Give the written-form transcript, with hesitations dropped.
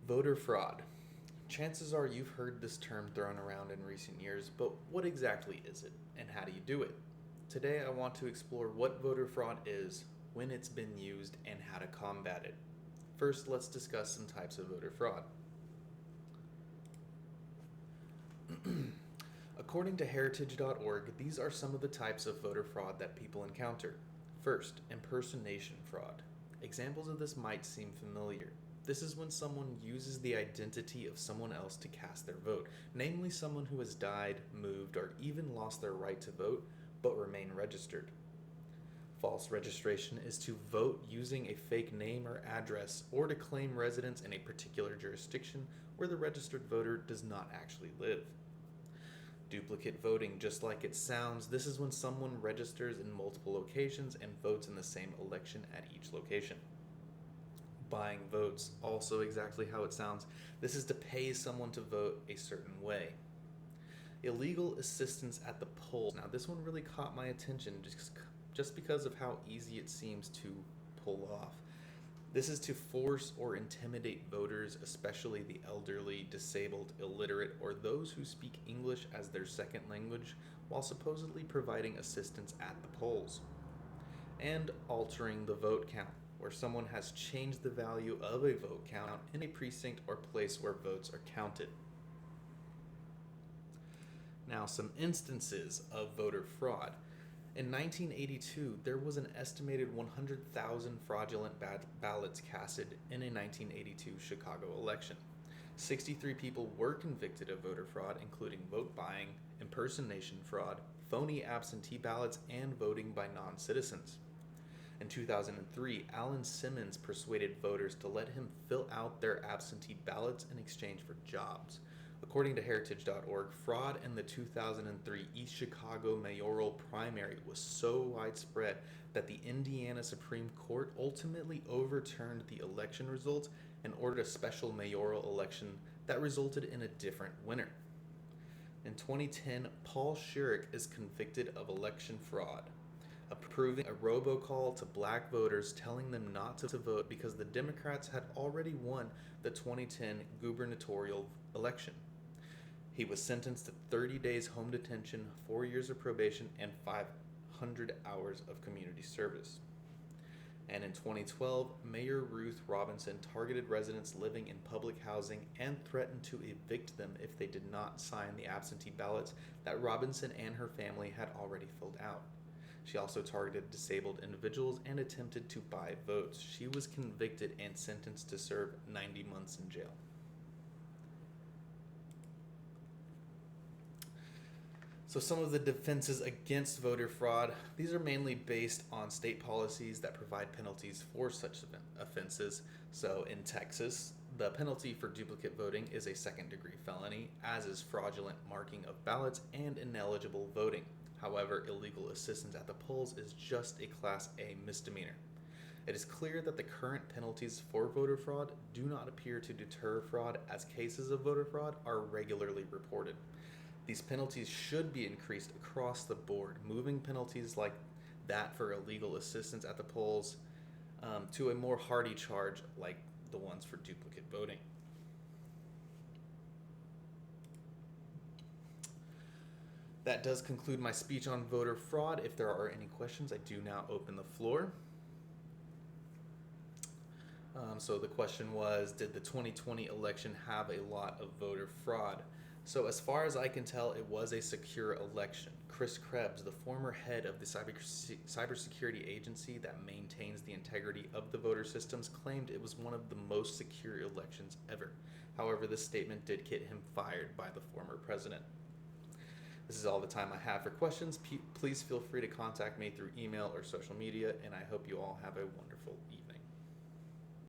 Voter fraud. Chances are you've heard this term thrown around in recent years, but what exactly is it, and how do you do it? Today I want to explore what voter fraud is, when it's been used, and how to combat it. First, let's discuss some types of voter fraud. According to heritage.org, these are some of the types of voter fraud that people encounter. First, impersonation fraud. Examples of this might seem familiar. This is when someone uses the identity of someone else to cast their vote, namely someone who has died, moved, or even lost their right to vote, but remain registered. False registration is to vote using a fake name or address, or to claim residence in a particular jurisdiction where the registered voter does not actually live. Duplicate voting, just like it sounds, this is when someone registers in multiple locations and votes in the same election at each location. Buying votes, also exactly how it sounds, this is to pay someone to vote a certain way. Illegal assistance at the polls. Now, this one really caught my attention just because of how easy it seems to pull off. This is to force or intimidate voters, especially the elderly, disabled, illiterate, or those who speak English as their second language, while supposedly providing assistance at the polls. And altering the vote count, where someone has changed the value of a vote count in a precinct or place where votes are counted. Now, some instances of voter fraud. In 1982, there was an estimated 100,000 fraudulent ballots casted in a 1982 Chicago election. 63 people were convicted of voter fraud, including vote buying, impersonation fraud, phony absentee ballots, and voting by non-citizens. In 2003, Alan Simmons persuaded voters to let him fill out their absentee ballots in exchange for jobs. According to heritage.org, fraud in the 2003 East Chicago mayoral primary was so widespread that the Indiana Supreme Court ultimately overturned the election results and ordered a special mayoral election that resulted in a different winner. In 2010, Paul Schierick is convicted of election fraud, approving a robocall to black voters telling them not to vote because the Democrats had already won the 2010 gubernatorial election. He was sentenced to 30 days home detention, 4 years of probation, and 500 hours of community service. And in 2012, Mayor Ruth Robinson targeted residents living in public housing and threatened to evict them if they did not sign the absentee ballots that Robinson and her family had already filled out. She also targeted disabled individuals and attempted to buy votes. She was convicted and sentenced to serve 90 months in jail. So some of the defenses against voter fraud, these are mainly based on state policies that provide penalties for such offenses. So in Texas, the penalty for duplicate voting is a second-degree felony, as is fraudulent marking of ballots and ineligible voting. However, illegal assistance at the polls is just a Class A misdemeanor. It is clear that the current penalties for voter fraud do not appear to deter fraud, as cases of voter fraud are regularly reported. These penalties should be increased across the board, moving penalties like that for illegal assistance at the polls to a more hardy charge like the ones for duplicate voting. That does conclude my speech on voter fraud. If there are any questions, I do now open the floor. So the question was, did the 2020 election have a lot of voter fraud? So as far as I can tell, it was a secure election. Chris Krebs, the former head of the cybersecurity agency that maintains the integrity of the voter systems, claimed it was one of the most secure elections ever. However, this statement did get him fired by the former president. This is all the time I have for questions. Please feel free to contact me through email or social media, and I hope you all have a wonderful evening.